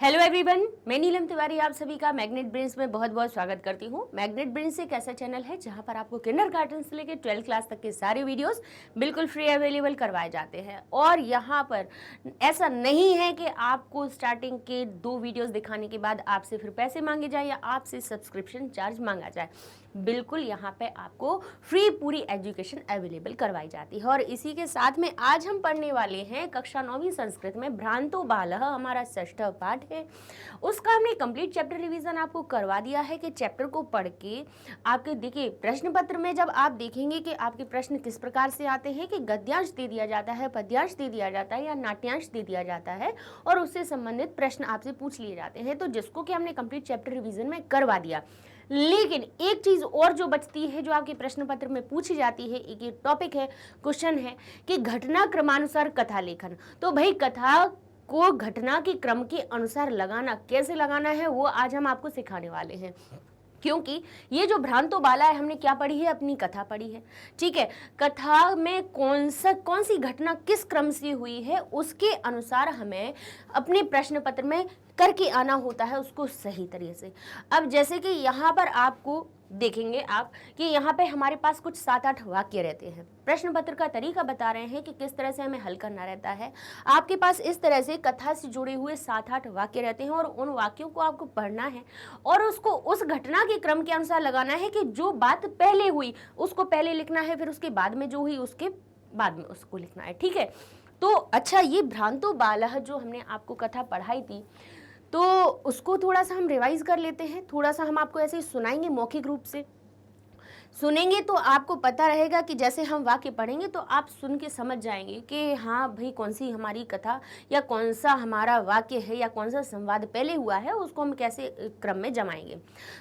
Hello everyone, मैं नीलम तिवारी आप सभी का मैग्नेट ब्रेन्स में बहुत बहुत स्वागत करती हूँ। मैग्नेट ब्रेन्स एक ऐसा चैनल है जहाँ पर आपको किंडरगार्टन से लेकर 12th क्लास तक के सारे वीडियोस बिल्कुल फ्री अवेलेबल करवाए जाते हैं। और यहाँ पर ऐसा नहीं है कि आपको स्टार्टिंग के 2 वीडियोस दिखाने के बाद आपसे फिर पैसे मांगे जाए या आपसे सब्सक्रिप्शन चार्ज मांगा जाए। बिल्कुल यहाँ पे आपको फ्री पूरी एजुकेशन अवेलेबल करवाई जाती है। और इसी के साथ में आज हम पढ़ने वाले हैं कक्षा 9वीं संस्कृत में भ्रांतो बालः, हमारा 6वां पाठ है। उसका हमने कंप्लीट चैप्टर रिवीजन आपको करवा दिया है कि चैप्टर को पढ़ के आपके देखिए प्रश्न पत्र में जब आप देखेंगे कि आपके प्रश्न किस प्रकार से आते हैं कि गद्यांश दे दिया जाता है, पद्यांश दे दिया जाता है या नाट्यांश दे दिया जाता है और उससे संबंधित प्रश्न आपसे पूछ लिए जाते हैं, तो जिसको कि हमने कंप्लीट चैप्टर रिवीजन में करवा दिया। लेकिन एक चीज और जो बचती है, जो आपके प्रश्न पत्र में पूछी जाती है, एक ये टॉपिक है, क्वेश्चन है कि घटना क्रमानुसार कथा लेखन। तो भाई कथा को घटना के क्रम के अनुसार लगाना, कैसे लगाना है वो आज हम आपको सिखाने वाले हैं। क्योंकि ये जो भ्रांतो बाला है, हमने क्या पढ़ी है, अपनी कथा पढ़ी है, ठीक है। कथा में कौन सी घटना किस क्रम से हुई है उसके अनुसार हमें अपने प्रश्न पत्र में करके आना होता है उसको सही तरीके से। अब जैसे कि यहाँ पर आपको देखेंगे आप कि यहाँ पे हमारे पास कुछ 7-8 वाक्य रहते हैं। प्रश्न पत्र का तरीका बता रहे हैं कि किस तरह से हमें हल करना रहता है। आपके पास इस तरह से कथा से जुड़े हुए 7-8 वाक्य रहते हैं और उन वाक्यों को आपको पढ़ना है और उसको उस घटना के क्रम के अनुसार लगाना है कि जो बात पहले हुई उसको पहले लिखना है, फिर उसके बाद में जो हुई उसके बाद में उसको लिखना है, ठीक है। तो अच्छा, ये भ्रांतो बालः जो हमने आपको कथा पढ़ाई थी, तो उसको थोड़ा सा हम रिवाइज कर लेते हैं। थोड़ा सा हम आपको ऐसे ही सुनाएंगे, मौखिक रूप से सुनेंगे तो आपको पता रहेगा कि जैसे हम वाक्य पढ़ेंगे तो आप सुन के समझ जाएंगे कि हाँ भाई कौन सी हमारी कथा या कौन सा हमारा वाक्य है या कौन सा संवाद पहले हुआ है, उसको हम कैसे क्रम में जमाएंगे।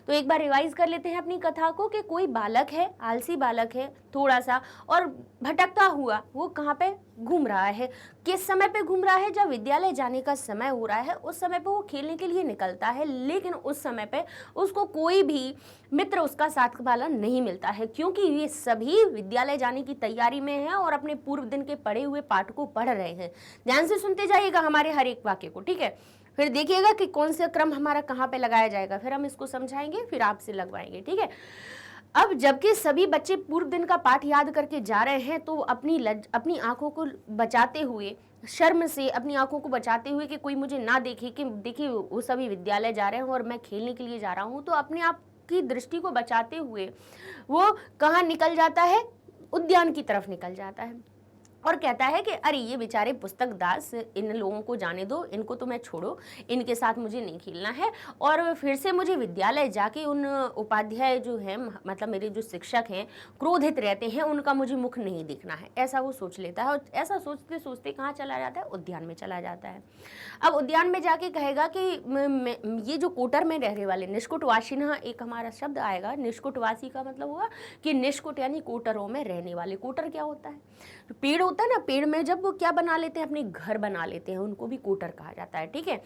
तो एक बार रिवाइज कर लेते हैं अपनी कथा को कि कोई बालक है, आलसी बालक है थोड़ा सा, और भटकता हुआ वो कहाँ पे घूम रहा है। किस समय पे घूम रहा है? जब विद्यालय जाने का समय हो रहा है उस समय पे वो खेलने के लिए निकलता है, लेकिन उस समय पे उसको कोई भी मित्र उसका साथ वाला नहीं मिलता है, क्योंकि ये सभी विद्यालय जाने की तैयारी में हैं और अपने पूर्व दिन के पढ़े हुए पाठ को पढ़ रहे हैं। ध्यान से सुनते जाइएगा हमारे हर एक वाक्य को, ठीक है। फिर देखिएगा कि कौन सा क्रम हमारा कहाँ पे लगाया जाएगा, फिर हम इसको समझाएंगे, फिर आपसे लगवाएंगे, ठीक है। अब जबकि सभी बच्चे पूर्व दिन का पाठ याद करके जा रहे हैं, तो अपनी आंखों को बचाते हुए, शर्म से अपनी आंखों को बचाते हुए कि कोई मुझे ना देखे कि देखिए वो सभी विद्यालय जा रहे हैं और मैं खेलने के लिए जा रहा हूँ, तो अपने आप की दृष्टि को बचाते हुए वो कहाँ निकल जाता है? उद्यान की तरफ निकल जाता है और कहता है कि अरे ये बेचारे पुस्तक दास, इन लोगों को जाने दो, इनको तो मैं छोड़ो, इनके साथ मुझे नहीं खेलना है। और फिर से मुझे विद्यालय जाके उन उपाध्याय जो हैं, मतलब मेरे जो शिक्षक हैं, क्रोधित रहते हैं, उनका मुझे मुख नहीं देखना है, ऐसा वो सोच लेता है। और ऐसा सोचते सोचते कहाँ चला जाता है? उद्यान में चला जाता है। अब उद्यान में जाके कहेगा कि ये जो कोटर में रहने वाले निष्कुटवासिनः, एक हमारा शब्द आएगा, निष्कुटवासी का मतलब हुआ कि निष्कुट यानी कोटरों में रहने वाले। कोटर क्या होता है? पेड़ होता है ना, पेड़ में जब वो क्या बना लेते हैं, अपने घर बना लेते हैं, उनको भी कोटर कहा जाता है, ठीक है।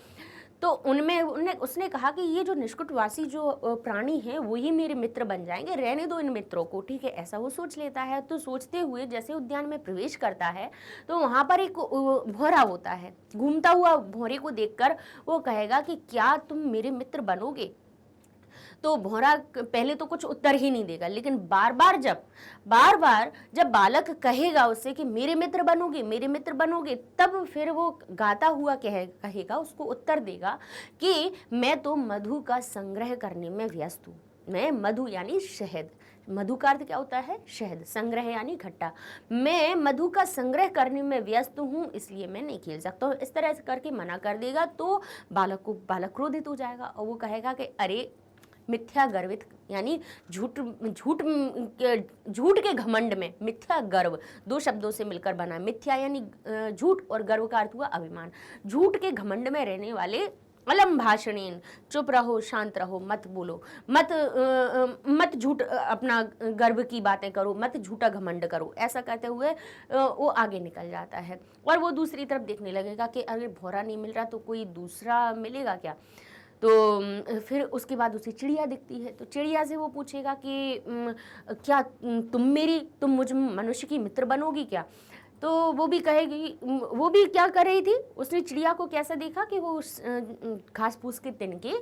तो उसने कहा कि ये जो निष्कुटवासी जो प्राणी हैं वही मेरे मित्र बन जाएंगे, रहने दो इन मित्रों को, ठीक है, ऐसा वो सोच लेता है। तो सोचते हुए जैसे उद्यान में प्रवेश करता है तो वहां पर एक भौरा होता है। घूमता हुआ भौरे को देखकर वो कहेगा कि क्या तुम मेरे मित्र बनोगे? तो भौरा पहले तो कुछ उत्तर ही नहीं देगा, लेकिन बार बार जब बालक कहेगा उससे कि मेरे मित्र बनोगे, मेरे मित्र बनोगे, तब फिर वो गाता हुआ कहेगा, उसको उत्तर देगा कि मैं तो मधु का संग्रह करने में व्यस्त हूँ। मैं मधु यानी शहद, मधु का अर्थ क्या होता है? शहद, संग्रह यानी खट्टा। मैं मधु का संग्रह करने में व्यस्त हूँ, इसलिए मैं नहीं खेल सकता हूँ। इस तरह से करके मना कर देगा तो बालक क्रोधित हो जाएगा और वो कहेगा कि अरे मिथ्या गर्वित, यानी झूठ के घमंड में, मिथ्या गर्व 2 शब्दों से मिलकर बना। मिथ्या यानी झूठ और गर्व का अर्थ हुआ अभिमान। झूठ के घमंड में रहने वाले अलम भाषणेन, चुप रहो, शांत रहो, मत बोलो, मत झूठ अपना गर्व की बातें करो, मत झूठा घमंड करो। ऐसा कहते हुए वो आगे निकल जाता है और वो दूसरी तरफ देखने लगेगा कि अरे भौरा नहीं मिल रहा तो कोई दूसरा मिलेगा क्या। तो फिर उसके बाद उसे चिड़िया दिखती है, तो चिड़िया से वो पूछेगा कि क्या तुम मुझ मनुष्य की मित्र बनोगी क्या? तो वो भी कहेगी, वो भी क्या कर रही थी, उसने चिड़िया को कैसा देखा कि वो उस घास फूस के तिनके,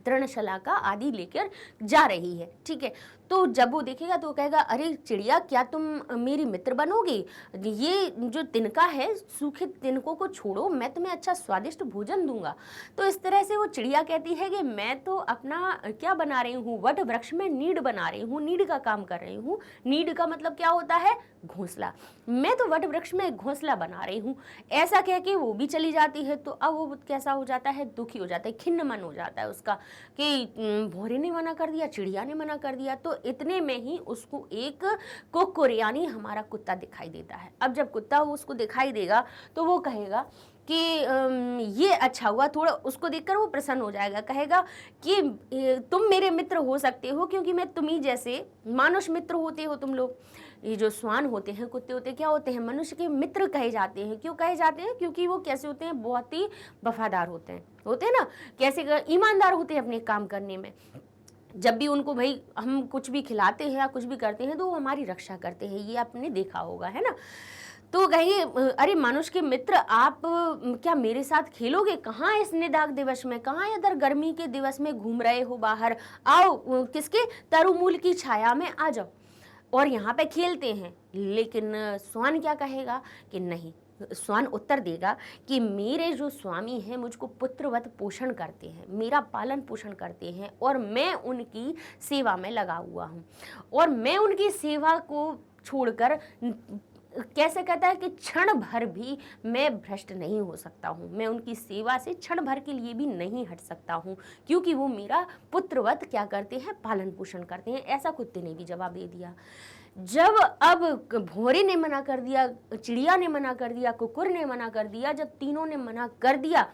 तृणशलाका आदि लेकर जा रही है, ठीक है। तो जब वो देखेगा तो वो कहेगा, अरे चिड़िया क्या तुम मेरी मित्र बनोगी, ये जो तिनका है सूखे तिनकों को छोड़ो, मैं तुम्हें अच्छा स्वादिष्ट भोजन दूंगा। तो इस तरह से वो चिड़िया कहती है कि मैं तो अपना क्या बना रही हूँ, वट वृक्ष में नीड बना रही हूँ, नीड का काम कर रही हूँ। नीड का मतलब क्या होता है, घोंसला, मैं तो वट वृक्ष में घोंसला बना रही हूँ। ऐसा कह के वो भी चली जाती है। तो अब वो कैसा हो जाता है, दुखी हो जाता है, खिन्न मन हो जाता है उसका कि भौरे ने मना कर दिया, चिड़िया ने मना कर दिया। तो इतने में ही उसको एक कुकुर यानी हमारा कुत्ता दिखाई देता है। अब जब कुत्ता उसको दिखाई देगा तो वो कहेगा कि ये अच्छा हुआ, थोड़ा उसको देखकर वो प्रसन्न हो जाएगा, कहेगा कि तुम मेरे मित्र हो सकते हो क्योंकि मैं तुम्ही जैसे मानुष मित्र होते हो तुम लोग। ये जो श्वान होते हैं, कुत्ते होते हैं, क्या होते हैं, मनुष्य के मित्र कहे जाते हैं। क्यों कहे जाते हैं, क्योंकि वो कैसे होते हैं, बहुत ही वफादार होते हैं ना, कैसे ईमानदार होते हैं अपने काम करने में। जब भी उनको भाई हम कुछ भी खिलाते हैं या कुछ भी करते हैं तो वो हमारी रक्षा करते हैं, ये आपने देखा होगा, है ना। तो कहिए, अरे मनुष्य के मित्र आप क्या मेरे साथ खेलोगे, कहाँ इस निदाग दिवस में, कहाँ इधर गर्मी के दिवस में घूम रहे हो बाहर, आओ किसके तरुमूल की छाया में आ जाओ और यहाँ पे खेलते हैं। लेकिन श्वान क्या कहेगा कि नहीं, श्वान उत्तर देगा कि मेरे जो स्वामी हैं मुझको पुत्रवत पोषण करते हैं, मेरा पालन पोषण करते हैं और मैं उनकी सेवा में लगा हुआ हूँ और मैं उनकी सेवा को छोड़कर कैसे कहता है कि क्षण भर भी मैं भ्रष्ट नहीं हो सकता हूँ, मैं उनकी सेवा से क्षण भर के लिए भी नहीं हट सकता हूँ क्योंकि वो मेरा पुत्रवत क्या करते हैं, पालन पोषण करते हैं। ऐसा कुत्ते ने भी जवाब दे दिया। जब अब भौरे ने मना कर दिया, चिड़िया ने मना कर दिया, कुकुर ने मना कर दिया, जब तीनों ने मना कर दिया,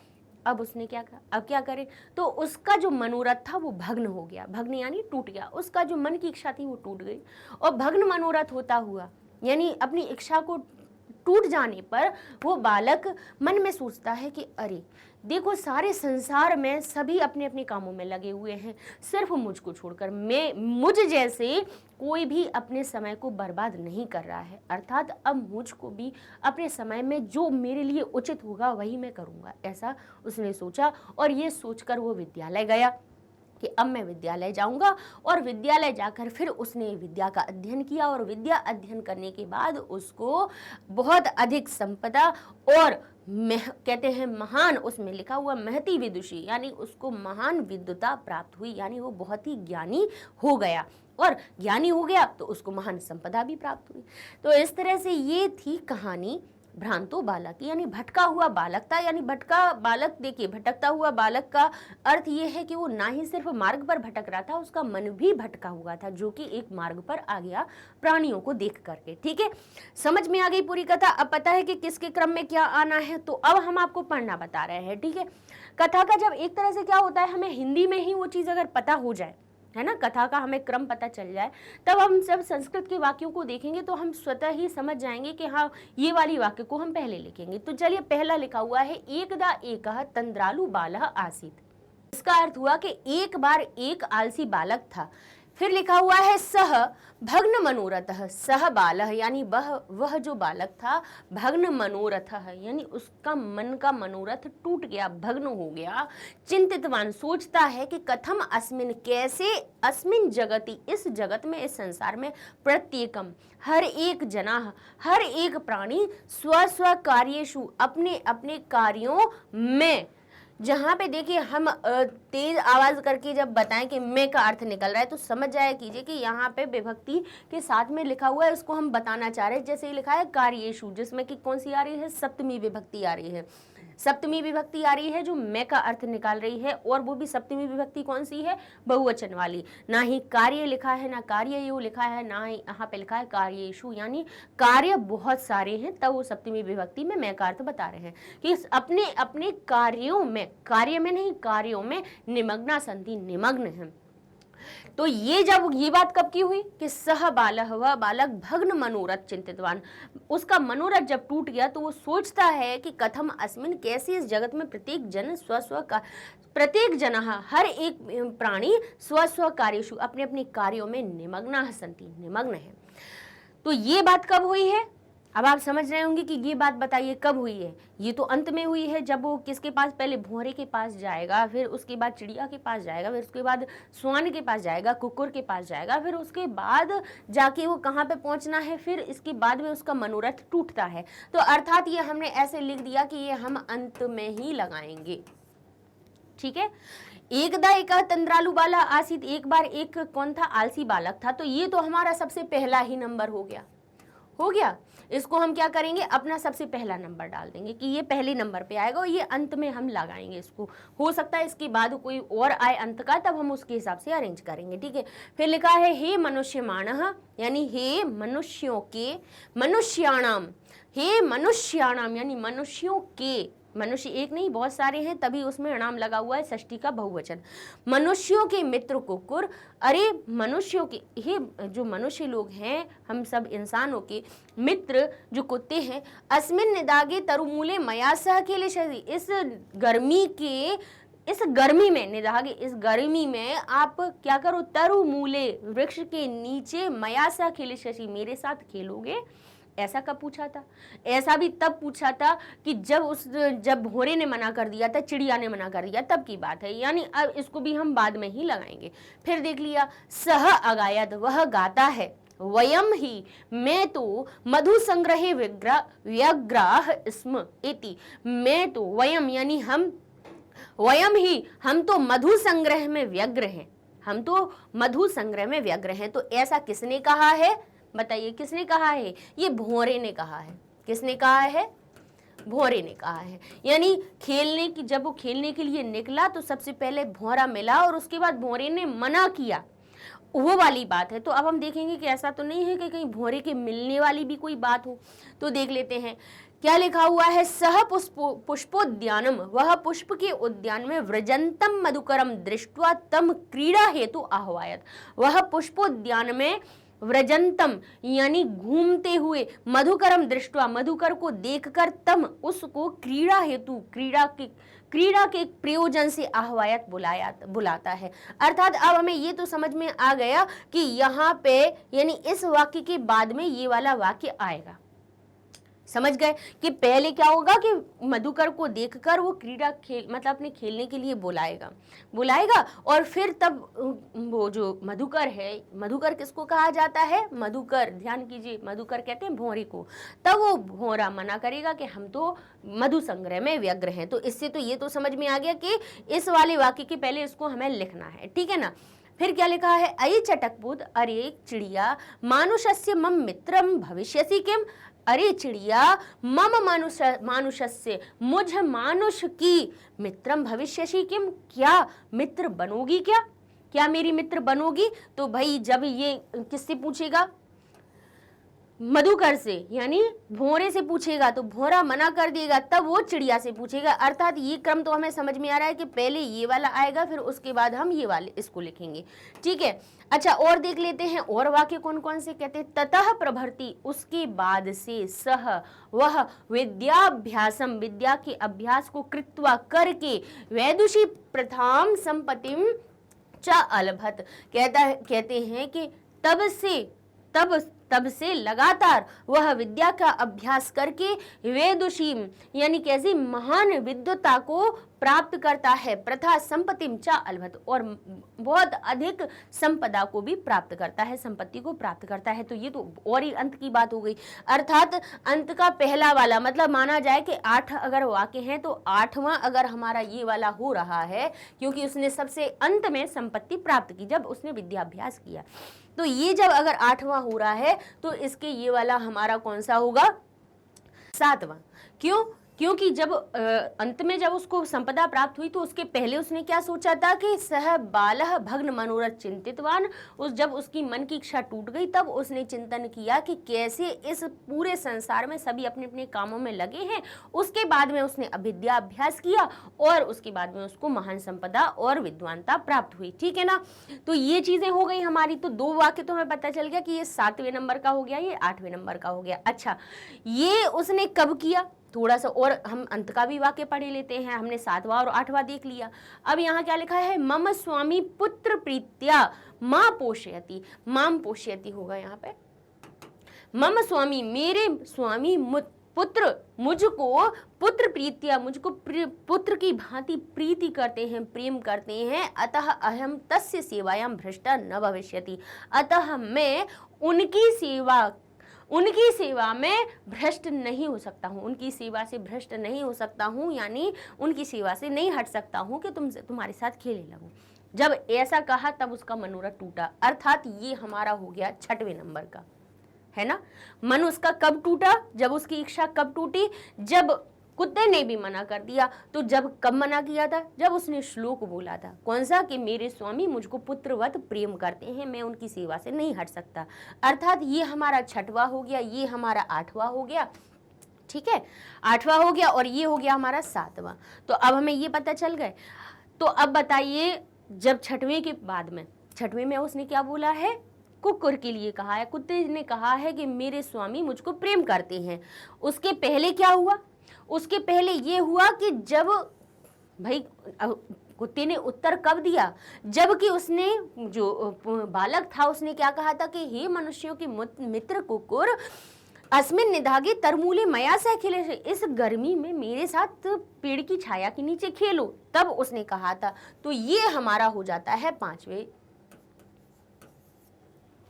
अब उसने क्या कहा, अब क्या करे, तो उसका जो मनोरथ था वो भग्न हो गया। भग्न यानी टूट गया, उसका जो मन की इच्छा थी वो टूट गई। और भग्न मनोरथ होता हुआ यानी अपनी इच्छा को टूट जाने पर वो बालक मन में सोचता है कि अरे देखो, सारे संसार में सभी अपने अपने कामों में लगे हुए हैं, सिर्फ मुझको छोड़कर मुझ जैसे कोई भी अपने समय को बर्बाद नहीं कर रहा है। अर्थात अब मुझको भी अपने समय में जो मेरे लिए उचित होगा वही मैं करूँगा, ऐसा उसने सोचा। और ये सोचकर वो विद्यालय गया कि अब मैं विद्यालय जाऊंगा और विद्यालय जाकर फिर उसने विद्या का अध्ययन किया और विद्या अध्ययन करने के बाद उसको बहुत अधिक संपदा और कहते हैं महान, उसमें लिखा हुआ महती विदुषी यानी उसको महान विद्वता प्राप्त हुई, यानी वो बहुत ही ज्ञानी हो गया और ज्ञानी हो गया तो उसको महान संपदा भी प्राप्त हुई। तो इस तरह से ये थी कहानी भ्रांतो बालक, यानी भटका हुआ बालक था। यानी भटका बालक, देखिए भटकता हुआ बालक का अर्थ ये है कि वो ना ही सिर्फ मार्ग पर भटक रहा था, उसका मन भी भटका हुआ था, जो कि एक मार्ग पर आ गया प्राणियों को देख करके। ठीक है, समझ में आ गई पूरी कथा। अब पता है कि किसके क्रम में क्या आना है, तो अब हम आपको पढ़ना बता रहे हैं। ठीक है, कथा का जब एक तरह से क्या होता है, हमें हिंदी में ही वो चीज़ अगर पता हो जाए, है ना, कथा का हमें क्रम पता चल जाए, तब हम जब संस्कृत के वाक्यों को देखेंगे तो हम स्वतः ही समझ जाएंगे कि हाँ ये वाली वाक्य को हम पहले लिखेंगे। तो चलिए, पहला लिखा हुआ है एकदा एकः तंद्रालु बालः आसीत्। इसका अर्थ हुआ कि एक बार एक आलसी बालक था। फिर लिखा हुआ है सह भग्न मनोरथः, सह बालः यानी वह जो बालक था, भग्न मनोरथः यानी उसका मन का मनोरथ टूट गया, भग्न हो गया। चिंतितवान सोचता है कि कथम अस्मिन, कैसे, अस्मिन जगति, इस जगत में, इस संसार में, प्रत्येकम हर एक जना, हर एक प्राणी, स्व स्व कार्येषु अपने अपने कार्यों में। जहाँ पे देखिए हम तेज आवाज करके जब बताएं कि मैं का अर्थ निकल रहा है तो समझ जाया कीजिए कि यहाँ पे विभक्ति के साथ में लिखा हुआ है, इसको हम बताना चाह रहे हैं। जैसे ही लिखा है कार्येषु, जिसमें कि कौन सी आ रही है, सप्तमी विभक्ति आ रही है। सप्तमी विभक्ति आ रही है जो मैं का अर्थ निकाल रही है, और वो भी सप्तमी विभक्ति कौन सी है, बहुवचन वाली। ना ही कार्य लिखा है, ना कार्येषु लिखा है, ना ही यहाँ पे लिखा है कार्येषु, यानी कार्य बहुत सारे हैं, तब वो सप्तमी विभक्ति में मैं का अर्थ बता रहे हैं कि अपने अपने कार्यों में, कार्य में नहीं, कार्यों में निमग्ना संति, निमग्न है। तो ये जब ये बात कब की हुई कि सह बालः, वह बालक भग्न मनोरथ चिंतितवान, उसका मनोरथ जब टूट गया तो वो सोचता है कि कथम अस्मिन, कैसे इस जगत में प्रत्येक जन स्व का, प्रत्येक जन, हर एक प्राणी स्व कार्येषु अपने अपने कार्यों में निमग्ना संति, निमग्न है। तो ये बात कब हुई है, अब आप समझ रहे होंगे कि ये बात बताइए कब हुई है। ये तो अंत में हुई है, जब वो किसके पास, पहले भौरे के पास जाएगा, फिर उसके बाद चिड़िया के पास जाएगा, फिर उसके बाद स्वान के पास जाएगा, कुकुर के पास जाएगा, फिर उसके बाद जाके वो कहाँ पे पहुंचना है, फिर इसके बाद में उसका मनोरथ टूटता है। तो अर्थात ये हमने ऐसे लिख दिया कि ये हम अंत में ही लगाएंगे। ठीक है। एकदा एका तंद्रालु बाला आसित, एक बार एक कौन था, आलसी बालक था। तो ये तो हमारा सबसे पहला ही नंबर हो गया। इसको हम क्या करेंगे, अपना सबसे पहला नंबर डाल देंगे कि ये पहले नंबर पे आएगा और ये अंत में हम लगाएंगे इसको। हो सकता है इसके बाद कोई और आए अंत का, तब हम उसके हिसाब से अरेंज करेंगे। ठीक है। फिर लिखा है हे मनुष्यमानः, यानी हे मनुष्यों के, मनुष्याणाम, हे मनुष्याणाम यानी मनुष्यों के, मनुष्य एक नहीं बहुत सारे हैं, तभी उसमें नाम लगा हुआ है, षष्ठी का बहुवचन। मनुष्यों के मित्र कुकुर, अरे मनुष्यों के, हे जो मनुष्य लोग हैं, हम सब इंसानों के मित्र जो कुत्ते हैं, अस्मिन निदागे तरुमूले मयासह के लिए, इस गर्मी में, निदागे इस गर्मी में आप क्या करो, तरुमूले वृक्ष के नीचे, मयासह खेले शशि मेरे साथ खेलोगे। ऐसा कब पूछा था? ऐसा भी तब पूछा था कि जब भौरे ने मना कर दिया था, चिड़िया ने मना कर दिया, तब की बात है। यानी अब इसको भी हम बाद में ही लगाएंगे। फिर देख लिया, सह अगायत, वह गाता है, वयम ही, मैं तो मधु संग्रहे व्यग्राह स्म इति, मैं तो, वयम यानी हम, वयम ही हम तो मधु संग्रह में व्यग्र हैं, हम तो मधु संग्रह में व्यग्र हैं। तो ऐसा किसने कहा है, बताइए किसने कहा है? ये भौरे ने कहा है। किसने कहा है? भौरे ने कहा है। यानी खेलने की, जब वो खेलने के लिए निकला तो सबसे पहले भौरा मिला और उसके बाद भौरे ने मना किया, वो वाली बात है। तो अब हम देखेंगे कि ऐसा तो नहीं है कि कहीं भौरे के मिलने वाली भी कोई बात हो। तो देख लेते हैं क्या लिखा हुआ है, सह पुष्पोद्यानम, वह पुष्प के उद्यान में, व्रजंतम मधुकरम दृष्ट्वा तम क्रीड़ा हेतु आह्वायत, वह पुष्पोद्यान में व्रजंतम यानी घूमते हुए, मधुकरम दृष्टवा मधुकर को देखकर, तम उसको, क्रीड़ा हेतु क्रीड़ा के प्रयोजन से आह्वायत बुलाता है। अर्थात अब हमें ये तो समझ में आ गया कि यहाँ पे यानी इस वाक्य के बाद में ये वाला वाक्य आएगा। समझ गए कि पहले क्या होगा कि मधुकर को देखकर वो क्रीड़ा मतलब अपने खेलने के लिए बुलाएगा और फिर तब वो जो मधुकर है, मधुकर किसको कहा जाता है? मधुकर, ध्यान कीजिए, मधुकर कहते हैं भौरे को। तब वो भौरा मना करेगा कि हम तो मधु संग्रह में व्यग्र हैं। तो इससे तो ये तो समझ में आ गया कि इस वाले वाक्य के पहले इसको हमें लिखना है। ठीक है ना। फिर क्या लिखा है, अये चटकबुध, अरे चिड़िया, मानुषस्य मम मित्रम भविष्यसि किम, अरे चिड़िया, मम मानुषस्य, मुझ मानुष की, मित्रम भविष्यसि किम, क्या मित्र बनोगी, क्या मेरी मित्र बनोगी? तो भाई जब ये किससे पूछेगा? मधुकर से, यानी भौरे से पूछेगा तो भौरा मना कर देगा, तब वो चिड़िया से पूछेगा। अर्थात ये क्रम तो हमें समझ में आ रहा है कि पहले ये वाला आएगा, फिर उसके बाद हम ये वाले इसको लिखेंगे। ठीक है। अच्छा, और देख लेते हैं और वाक्य कौन कौन से कहते हैं। ततः प्रभृति, उसके बाद से, सह वह, विद्याभ्यासम, विद्या के अभ्यास को, कृत्वा करके, वैदुषी प्रथाम संपत्तिम च अलभत, कहते हैं कि तब से लगातार वह विद्या का अभ्यास करके वेदुषीम यानी कैसी महान विद्वता को प्राप्त करता है, प्रथा संपत्तिम च अलभत, और बहुत अधिक संपदा को भी प्राप्त करता है, संपत्ति को प्राप्त करता है। तो ये तो और ही अंत की बात हो गई। अर्थात अंत का पहला वाला मतलब माना जाए कि 8 अगर वाक्य हैं तो 8वां अगर हमारा ये वाला हो रहा है, क्योंकि उसने सबसे अंत में संपत्ति प्राप्त की जब उसने विद्याभ्यास किया। तो ये जब अगर 8वां हो रहा है तो इसके ये वाला हमारा कौन सा होगा? 7वां। क्यों? क्योंकि जब अंत में जब उसको संपदा प्राप्त हुई तो उसके पहले उसने क्या सोचा था कि सह बालः भग्न मनोरथ चिंतितवान, जब उसकी मन की इच्छा टूट गई तब उसने चिंतन किया कि कैसे इस पूरे संसार में सभी अपने अपने कामों में लगे हैं। उसके बाद में उसने अविद्या अभ्यास किया और उसके बाद में उसको महान संपदा और विद्वानता प्राप्त हुई। ठीक है ना। तो ये चीजें हो गई हमारी। तो 2 वाक्य तो हमें पता चल गया कि ये 7वें नंबर का हो गया, ये 8वें नंबर का हो गया। अच्छा, ये उसने कब किया? थोड़ा सा और हम अंत का भी वाक्य पढ़ लेते हैं। हमने 7वां और 8वां देख लिया। अब यहाँ क्या लिखा है? मम स्वामी पुत्र प्रीत्या मां पोषयति, माम पोषयति होगा यहाँ पे। मम स्वामी, मेरे स्वामी पुत्र मुझको पुत्र प्रीत्या, मुझको पुत्र की भांति प्रीति करते हैं, प्रेम करते हैं। अतः अहम तस्य सेवायां भ्रष्टा न भविष्यति, अतः मैं उनकी सेवा में भ्रष्ट नहीं हो सकता हूँ, उनकी सेवा से भ्रष्ट नहीं हो सकता हूँ, यानी उनकी सेवा से नहीं हट सकता हूँ कि तुम्हारे साथ खेलने लगूं। जब ऐसा कहा तब उसका मनोरथ टूटा, अर्थात ये हमारा हो गया 6वें नंबर का, है ना। मन उसका कब टूटा, जब उसकी इच्छा कब टूटी, जब कुत्ते ने भी मना कर दिया। तो जब कब मना किया था, जब उसने श्लोक बोला था, कौन सा, कि मेरे स्वामी मुझको पुत्रवत प्रेम करते हैं, मैं उनकी सेवा से नहीं हट सकता। अर्थात ये हमारा 6वां हो गया, ये हमारा 8वां हो गया, ठीक है, 8वां हो गया, और ये हो गया हमारा 7वां। तो अब हमें ये पता चल गए। तो अब बताइए, जब 6वें के बाद में, 6वें में उसने क्या बोला है, कुकुर के लिए कहा है, कुत्ते ने कहा है कि मेरे स्वामी मुझको प्रेम करते हैं। उसके पहले क्या हुआ, उसके पहले ये हुआ कि जब भाई कुत्ते ने उत्तर कब दिया, जबकि उसने जो बालक था उसने क्या कहा था कि हे मनुष्यों के मित्र कुकुर, अस्मिन निधागे तरमूले मया से खेले, इस गर्मी में मेरे साथ पेड़ की छाया के नीचे खेलो, तब उसने कहा था। तो ये हमारा हो जाता है 5वें,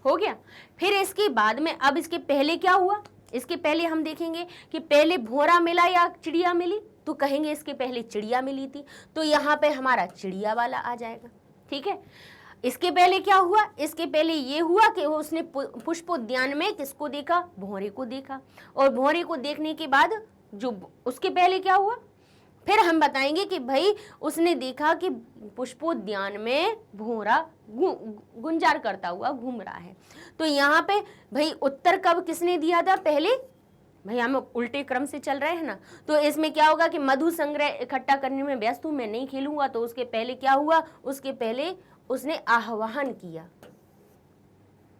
हो गया। फिर इसके बाद में, अब इसके पहले क्या हुआ, इसके पहले हम देखेंगे कि पहले भौरा मिला या चिड़िया मिली, तो कहेंगे इसके पहले चिड़िया मिली थी, तो यहाँ पे हमारा चिड़िया वाला आ जाएगा, ठीक है। इसके पहले क्या हुआ, इसके पहले ये हुआ कि उसने पुष्पोद्यान में किसको देखा, भौरे को देखा, और भौरे को देखने के बाद जो उसके पहले क्या हुआ, फिर हम बताएंगे कि भाई उसने देखा कि पुष्पोद्यान में भौरा गुंजार करता हुआ घूम रहा है। तो यहाँ पे भाई उत्तर कब किसने दिया था, पहले, भाई हम उल्टे क्रम से चल रहे हैं ना, तो इसमें क्या होगा कि मधु संग्रह इकट्ठा करने में व्यस्त हूं, मैं नहीं खेलूंगा। तो उसके पहले क्या हुआ, उसके पहले उसने आह्वान किया,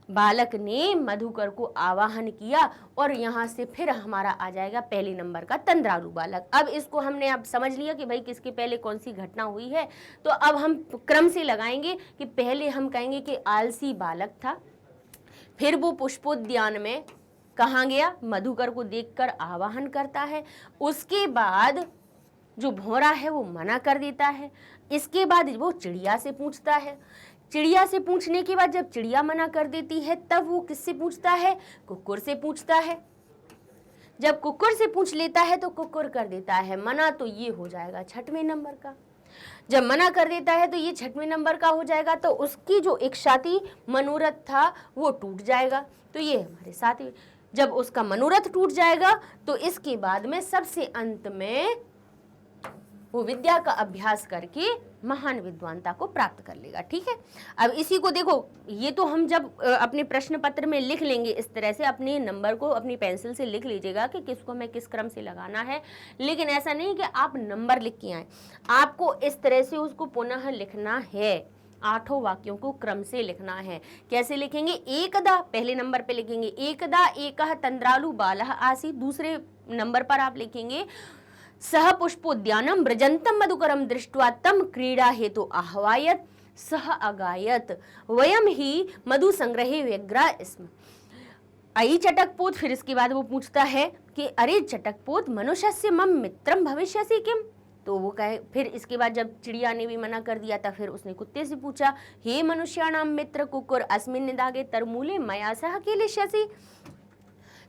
बालक ने मधुकर को आवाहन किया, और यहाँ से फिर हमारा आ जाएगा पहले नंबर का तंद्रालु बालक। अब इसको हमने अब समझ लिया कि भाई किसके पहले कौन सी घटना हुई है। तो अब हम क्रम से लगाएंगे कि पहले हम कहेंगे कि आलसी बालक था, फिर वो पुष्पोद्यान में कहाँ गया, मधुकर को देखकर आवाहन करता है, उसके बाद जो भौरा है वो मना कर देता है, इसके बाद वो चिड़िया से पूछता है, चिड़िया से पूछने के बाद जब चिड़िया मना कर देती है तब वो किससे पूछता है, कुकुर से पूछता है। जब कुकुर से पूछ लेता है तो कुकुर कर देता है मना, तो ये हो जाएगा 6वें नंबर का। जब मना कर देता है तो ये 6वें नंबर का हो जाएगा, तो उसकी जो इच्छा थी, मनोरथ था, वो टूट जाएगा। तो ये हमारे साथ, जब उसका मनोरथ टूट जाएगा तो इसके बाद में सबसे अंत में वो विद्या का अभ्यास करके महान विद्वानता को प्राप्त कर लेगा, ठीक है। अब इसी को देखो, ये तो हम जब अपने प्रश्न पत्र में लिख लेंगे, इस तरह से अपने नंबर को अपनी पेंसिल से लिख लीजिएगा कि किसको हमें किस क्रम से लगाना है। लेकिन ऐसा नहीं कि आप नंबर लिख के आए, आपको इस तरह से उसको पुनः लिखना है, 8 वाक्यों को क्रम से लिखना है। कैसे लिखेंगे, एकदा पहले नंबर पे लिखेंगे, एकदा एकः तंद्रालु बालः आसीत्। दूसरे नंबर पर आप लिखेंगे, सह पुष्पोद्यानम ब्रजंतम मधुकरम दृष्ट्वा तम क्रीड़ा हेतु आह्वायत सह अगायत वयम ही मधु संग्रहे व्यग्रा स्म। आई चटकपोत, फिर इसके बाद वो पूछता है कि अरे चटकपोत, मनुष्य से मम मित्रम भविष्यसि किम। तो वो कहे, फिर इसके बाद जब चिड़िया ने भी मना कर दिया था, फिर उसने कुत्ते से पूछा, हे मनुष्याणाम मित्र कुकुर, अस्मिन् निदागे तरमूले मया सह केलिष्यसि।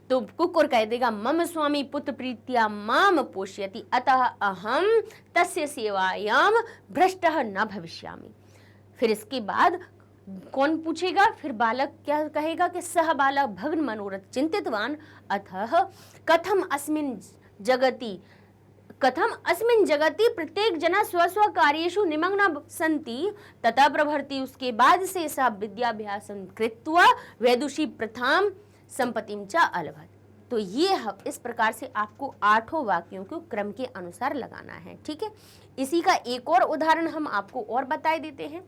तो कुकुर कह देगा, मम स्वामी पुत्र प्रीत्या माम पोष्यति, अतः अहम तस्य सेवायाम भ्रष्टः न भविष्यामि। फिर इसके बाद कौन पूछेगा, फिर बालक क्या कहेगा कि सह बालक भग्न मनोरथ चिंतितवान, अतः कथम अस्मिन् जगति प्रत्येक जना स्व स्व कार्येषु निमग्ना संति तथा प्रभृति। उसके बाद से सब विद्याभ्यासं कृत्वा वैदुषी प्रथाम संपत्तिम च अलभत। तो ये इस प्रकार से आपको 8 वाक्यों को क्रम के अनुसार लगाना है, ठीक है। इसी का एक और उदाहरण हम आपको और बता देते हैं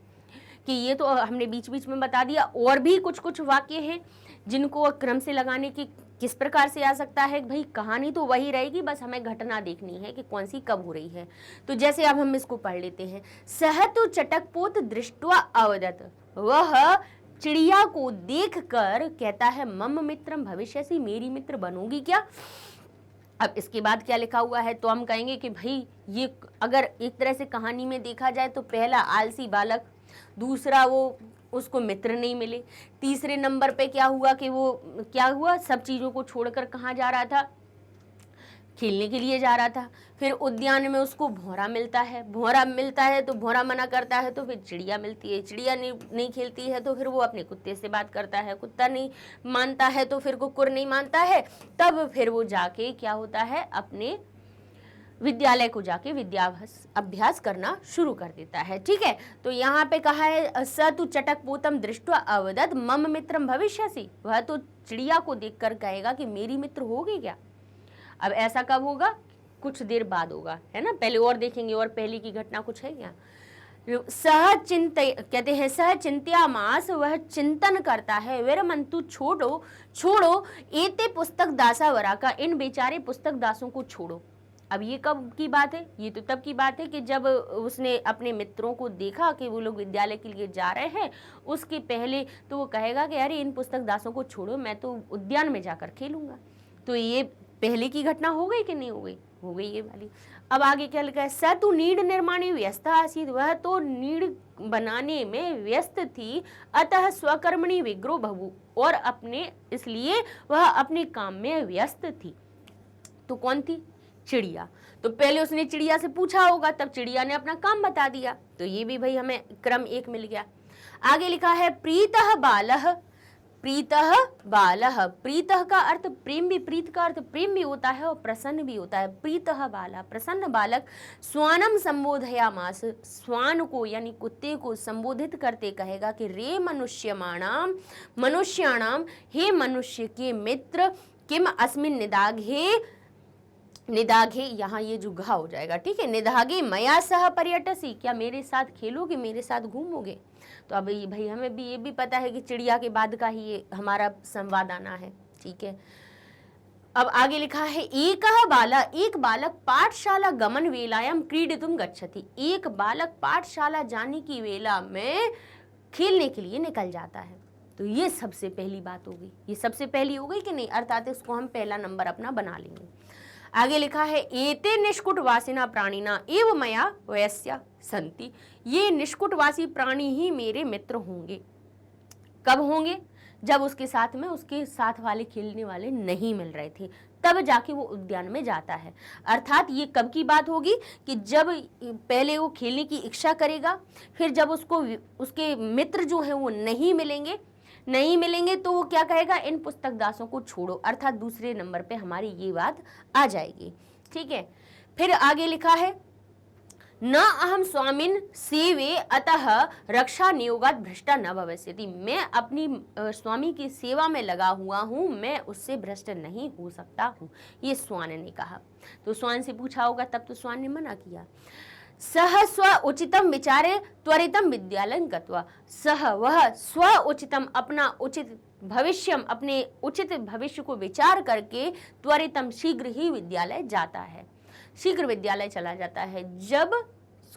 कि ये तो हमने बीच बीच में बता दिया, और भी कुछ कुछ वाक्य हैं जिनको क्रम से लगाने की किस प्रकार से आ सकता है। भाई कहानी तो वही रहेगी, बस हमें घटना देखनी है कि कौन सी कब हो रही है। तो जैसे अब हम इसको पढ़ लेते हैं, सह तु चटकपोत दृष्ट्वा अवदत, वह चिड़िया को देखकर कहता है मम मित्रम भविष्यसि, मेरी मित्र बनोगी क्या। अब इसके बाद क्या लिखा हुआ है, तो हम कहेंगे कि भाई ये अगर एक तरह से कहानी में देखा जाए तो पहला आलसी बालक, दूसरा वो उसको मित्र नहीं मिले, तीसरे नंबर पे क्या हुआ कि वो क्या हुआ, सब चीज़ों को छोड़कर कहाँ जा रहा था, खेलने के लिए जा रहा था। फिर उद्यान में उसको भौरा मिलता है, भौरा मिलता है तो भौरा मना करता है तो फिर चिड़िया मिलती है, चिड़िया नहीं खेलती है तो फिर वो अपने कुत्ते से बात करता है, कुत्ता नहीं मानता है तो फिर कुकुर नहीं मानता है, तब फिर वो जाके क्या होता है, अपने विद्यालय को जाके अभ्यास करना शुरू कर देता है। ठीक है, तो यहाँ पे कहा है स तु चटक पोतम दृष्ट्वा अवदत मम मित्रम भविष्यसि, वह तो चिड़िया को देखकर कहेगा कि मेरी मित्र होगी क्या। अब ऐसा कब होगा, कुछ देर बाद होगा, है ना, पहले और देखेंगे, और पहले की घटना कुछ है क्या। सह चिंत कहते हैं सह चिंत्यामास, वह चिंतन करता है, विरमंतु छोड़ो छोड़ो एते पुस्तक दासा वरा का, इन बेचारे पुस्तक दासों को छोड़ो। अब ये कब की बात है, ये तो तब की बात है कि जब उसने अपने मित्रों को देखा कि वो लोग विद्यालय के लिए जा रहे हैं, उसके पहले तो वो कहेगा कि अरे इन पुस्तक दासों को छोड़ो, मैं तो उद्यान में जाकर खेलूंगा। तो ये पहले की घटना हो गई कि नहीं हो गई, हो गई ये वाली। अब आगे क्या लिखा है, स तु नीड़ निर्माणे व्यस्त आसीत, वह तो नीड़ बनाने में व्यस्त थी, अतः स्वकर्मणि विग्रो बहु, और अपने इसलिए वह अपने काम में व्यस्त थी। तो कौन थी, चिड़िया। तो पहले उसने चिड़िया से पूछा होगा, तब चिड़िया ने अपना काम बता दिया, तो ये भी भाई हमें क्रम एक मिल गया। आगे लिखा है प्रीतः बालः, प्रीतः बालः, प्रीतः का अर्थ प्रेम भी, प्रीत का अर्थ प्रेम भी होता है और प्रसन्न भी होता है। प्रीतः बालः, प्रसन्न बालक, स्वानम संबोधयामास, स्वान को यानी कुत्ते को संबोधित करते कहेगा कि रे मनुष्यमाणाम, मनुष्याणाम, हे मनुष्य के मित्र, किम अस्मिन निदाघे, निदाघे यहाँ ये जो घा हो जाएगा, ठीक है, निदाघे मया सह पर्यटसी, क्या मेरे साथ खेलोगे, मेरे साथ घूमोगे। तो अब भाई हमें भी ये भी पता है कि चिड़िया के बाद का ही ये हमारा संवाद आना है। ठीक है, अब आगे लिखा है एकः बाला, एक बालक पाठशाला गमन वेलायाम क्रीडितुम गच्छति, एक बालक पाठशाला जाने की वेला में खेलने के लिए निकल जाता है। तो ये सबसे पहली बात होगी, ये सबसे पहली हो गई कि नहीं, अर्थात इसको हम पहला नंबर अपना बना लेंगे। आगे लिखा है एते निष्कुटवासिना प्राणिना एव मया वयस्या संति, ये निष्कुटवासी प्राणी ही मेरे मित्र होंगे। कब होंगे, जब उसके साथ में उसके साथ वाले खेलने वाले नहीं मिल रहे थे, तब जाके वो उद्यान में जाता है। अर्थात ये कब की बात होगी कि जब पहले वो खेलने की इच्छा करेगा, फिर जब उसको उसके मित्र जो है वो नहीं मिलेंगे तो वो क्या कहेगा, इन पुस्तक दासों को छोड़ो, अर्थात दूसरे नंबर पे हमारी ये बात आ जाएगी। ठीक है, फिर आगे लिखा है न अहम स्वामिन सेवे अतः रक्षा नियोगात भ्रष्टा न भविष्यति, मैं अपनी स्वामी की सेवा में लगा हुआ हूँ, मैं उससे भ्रष्ट नहीं हो सकता हूँ, ये स्वान ने कहा। तो स्वान से पूछा होगा, तब तो स्वान ने मना किया। सह स्व उचितम विचारे त्वरितम विद्यालय गत्वा, सह वह स्व उचितम अपना उचित भविष्यम, अपने उचित भविष्य को विचार करके त्वरितम शीघ्र ही विद्यालय जाता है, शीघ्र विद्यालय चला जाता है। जब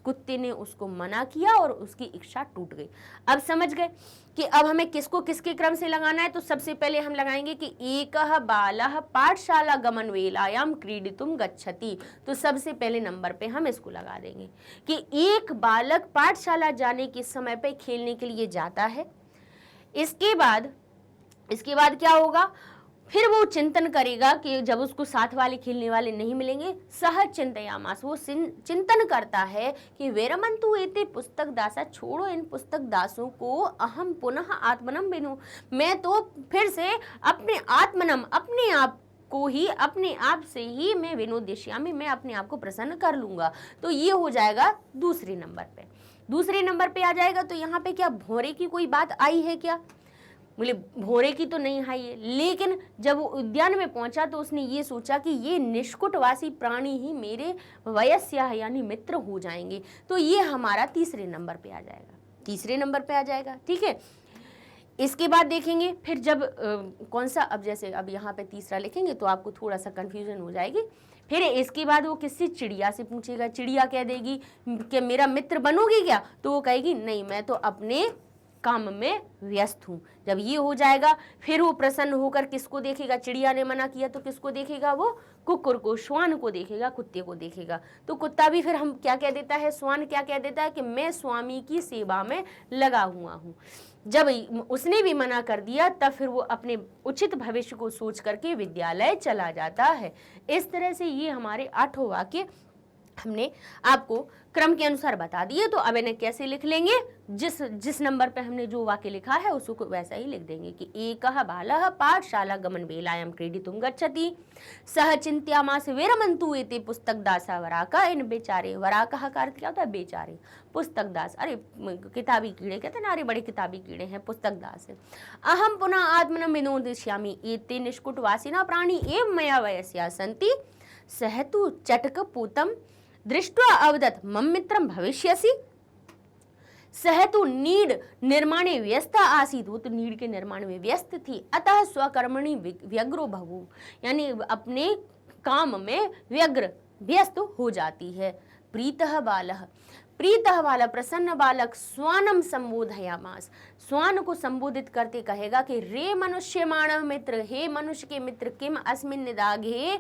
कुत्ते ने उसको मना किया और उसकी इच्छा टूट गई। अब समझ गए कि अब हमें किसको किसके क्रम से लगाना है। तो सबसे पहले हम लगाएंगे कि एकः बालः पाठशाला गमन वेलायाम क्रीडितुम गच्छति, तो सबसे पहले नंबर पे हम इसको लगा देंगे कि एक बालक पाठशाला जाने के समय पे खेलने के लिए जाता है। इसके बाद क्या होगा, फिर वो चिंतन करेगा कि जब उसको साथ वाले खेलने वाले नहीं मिलेंगे, सह चिंतयामास, वो चिंतन करता है कि वेरमंतु एते पुस्तक दासा, छोड़ो इन पुस्तक दासों को, अहम पुनः आत्मनम बिनु, मैं तो फिर से अपने आत्मनम, अपने आप को ही, अपने आप से ही मैं विनोदेश्यामी, मैं अपने आप को प्रसन्न कर लूंगा। तो ये हो जाएगा दूसरे नंबर पे आ जाएगा। तो यहाँ पे क्या भौरे की कोई बात आई है क्या, बोले भौरे की तो नहीं आई है, लेकिन जब वो उद्यान में पहुंचा तो उसने ये सोचा कि ये निष्कुटवासी प्राणी ही मेरे वयस्य यानी मित्र हो जाएंगे। तो ये हमारा तीसरे नंबर पे आ जाएगा। ठीक है, इसके बाद देखेंगे फिर जब कौन सा, अब जैसे अब यहाँ पे तीसरा लिखेंगे तो आपको थोड़ा सा कंफ्यूजन हो जाएगी। फिर इसके बाद वो किससे, चिड़िया से पूछेगा। चिड़िया कह देगी कि मेरा मित्र बनोगी क्या, तो वो कहेगी नहीं, मैं तो अपने काम में व्यस्त हूँ। जब ये हो जाएगा फिर वो प्रसन्न होकर किसको देखेगा, चिड़िया ने मना किया तो किसको देखेगा, वो कुकुर को, श्वान को देखेगा, कुत्ते को देखेगा। तो कुत्ता भी फिर हम क्या कह देता है, श्वान क्या कह देता है कि मैं स्वामी की सेवा में लगा हुआ हूँ। जब उसने भी मना कर दिया तब फिर वो अपने उचित भविष्य को सोच करके विद्यालय चला जाता है। इस तरह से ये हमारे 8 वाक्य हमने आपको क्रम के अनुसार बता दिए। तो अब इन्हें कैसे लिख लेंगे, जिस नंबर पे हमने जो वाक्य लिखा है उसको वैसा ही लिख देंगे कि एकः बालः पाठशाला गमन वेलायां क्रीडितुं गच्छति सह चिंत्यामास विरमन्तु इति पुस्तक दासा वराका। इन बेचारे, वराका का अर्थ क्या होता है, बेचारे। पुस्तक दास, अरे किताबी कीड़े कहते हैं ना, अरे बड़े किताबी कीड़े हैं, पुस्तक दास है। अहम पुनः आत्मनं विनोदयिष्यामि एते निष्कुटवासिनः प्राणी एव मया वयस्या सन्ति सहतु चटकपूतम दृष्ट्वा अवदत् मम मित्रम भविष्यसि। सहतु नीड निर्माणे व्यस्त आसीत, वो तो नीड के निर्माण में व्यस्त थी। अतः स्वकर्मणि व्यग्रो बहु, यानी अपने काम में व्यस्त हो जाती है। प्रीतः बालः, प्रीतः बालः प्रसन्न बालक स्वानम संबोधयामास, स्वान को संबोधित करते कहेगा कि रे मनुष्य मानव मित्र, हे मनुष्य के मित्र, किम अस्मिन् निदाघे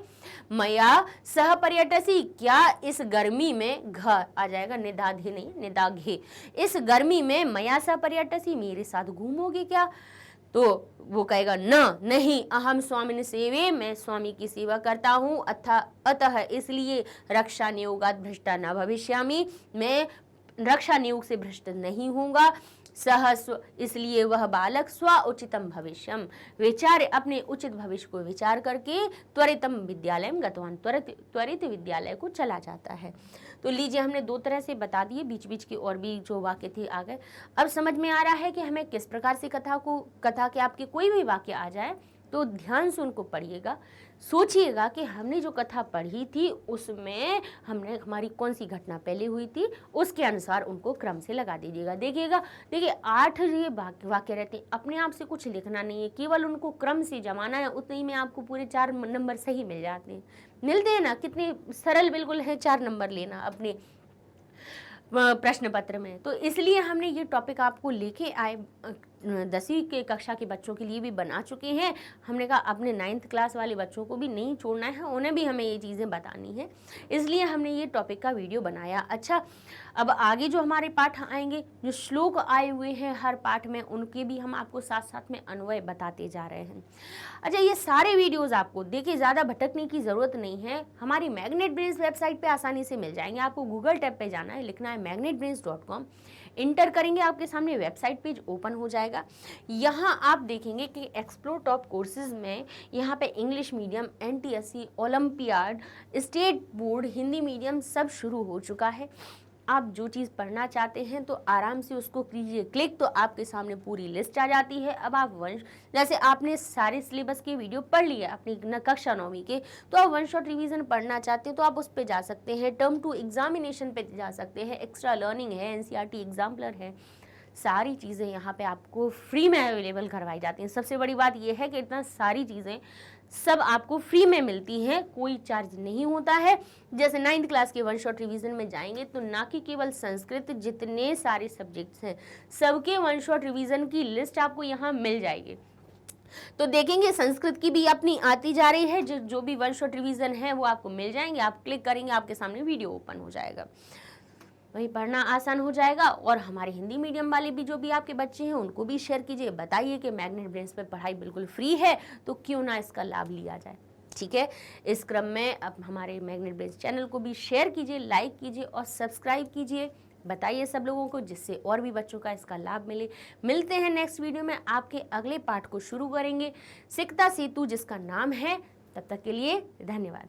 मया सह पर्यटसी, क्या इस गर्मी में, घ आ जाएगा, निदाघे नहीं निदाघे, इस गर्मी में मया सह पर्यटसी, मेरे साथ घूमोगे क्या। तो वो कहेगा न, नहीं, अहम स्वामिन सेवे, मैं स्वामी की सेवा करता हूँ। अतः इसलिए रक्षा नियोगात भ्रष्टा न भविष्यामि, मैं रक्षा नियोग से भ्रष्ट नहीं होऊंगा। इसलिए वह बालक स्व उचितम भविष्यम, विचार अपने उचित भविष्य को विचार करके त्वरितम विद्यालय गतवान, त्वरित विद्यालय को चला जाता है। तो लीजिए हमने 2 तरह से बता दिए, बीच बीच के और भी जो वाक्य थे आ गए। अब समझ में आ रहा है कि हमें किस प्रकार से कथा के आपके कोई भी वाक्य आ जाए तो ध्यान से उनको पढ़िएगा, सोचिएगा कि हमने जो कथा पढ़ी थी उसमें हमारी कौन सी घटना पहले हुई थी, उसके अनुसार उनको क्रम से लगा दीजिएगा। देखिए 8 ये वाक्य रहते हैं, अपने आप से कुछ लिखना नहीं है, केवल उनको क्रम से जमाना है, उतने ही में आपको पूरे 4 नंबर सही मिल जाते हैं। मिलते हैं ना, कितने सरल बिल्कुल है 4 नंबर लेना अपने प्रश्न पत्र में। तो इसलिए हमने ये टॉपिक आपको लेके आए, 10वीं के कक्षा के बच्चों के लिए भी बना चुके हैं। हमने कहा अपने 9th क्लास वाले बच्चों को भी नहीं छोड़ना है, उन्हें भी हमें ये चीज़ें बतानी है, इसलिए हमने ये टॉपिक का वीडियो बनाया। अच्छा, अब आगे जो हमारे पाठ आएंगे, जो श्लोक आए हुए हैं हर पाठ में, उनके भी हम आपको साथ साथ में अन्वय बताते जा रहे हैं। अच्छा, ये सारे वीडियोज़ आपको देखिए ज़्यादा भटकने की ज़रूरत नहीं है, हमारी मैग्नेट ब्रेन्स वेबसाइट पर आसानी से मिल जाएंगे। आपको गूगल टैब पर जाना है, लिखना है magnetbrains.com, इंटर करेंगे, आपके सामने वेबसाइट पेज ओपन हो जाएगा। यहाँ आप देखेंगे कि एक्सप्लोर टॉप कोर्सेज में यहाँ पे English medium, NTSC, olympiad, state board, Hindi medium सब शुरू हो चुका है। आप जो चीज़ पढ़ना चाहते हैं तो आराम से उसको कीजिए क्लिक, तो आपके सामने पूरी लिस्ट आ जाती है। अब आप जैसे आपने सारे सिलेबस के वीडियो पढ़ लिए अपनी कक्षा 9वीं के, तो आप 1 शॉट रिवीजन पढ़ना चाहते हैं तो आप उस पर जा सकते हैं, टर्म 2 एग्जामिनेशन पे जा सकते हैं, एक्स्ट्रा लर्निंग है, NCERT एग्जाम्पलर है, सारी चीज़ें यहाँ पे आपको फ्री में अवेलेबल करवाई जाती हैं। सबसे बड़ी बात यह है कि इतना सारी चीज़ें सब आपको फ्री में मिलती हैं, कोई चार्ज नहीं होता है। जैसे 9th क्लास के 1 शॉट रिवीजन में जाएंगे तो ना कि केवल संस्कृत, जितने सारे सब्जेक्ट्स हैं सबके 1 शॉट रिवीजन की लिस्ट आपको यहाँ मिल जाएगी। तो देखेंगे संस्कृत की भी अपनी आती जा रही है, जो भी 1 शॉट रिवीजन है वो आपको मिल जाएंगे। आप क्लिक करेंगे, आपके सामने वीडियो ओपन हो जाएगा, वही पढ़ना आसान हो जाएगा। और हमारे हिंदी मीडियम वाले भी जो भी आपके बच्चे हैं उनको भी शेयर कीजिए, बताइए कि मैग्नेट ब्रेन्स पे पढ़ाई बिल्कुल फ्री है, तो क्यों ना इसका लाभ लिया जाए। ठीक है, इस क्रम में अब हमारे मैग्नेट ब्रेन्स चैनल को भी शेयर कीजिए, लाइक कीजिए और सब्सक्राइब कीजिए, बताइए सब लोगों को, जिससे और भी बच्चों का इसका लाभ मिले। मिलते हैं नेक्स्ट वीडियो में, आपके अगले पाठ को शुरू करेंगे, सिकता सेतु जिसका नाम है। तब तक के लिए धन्यवाद।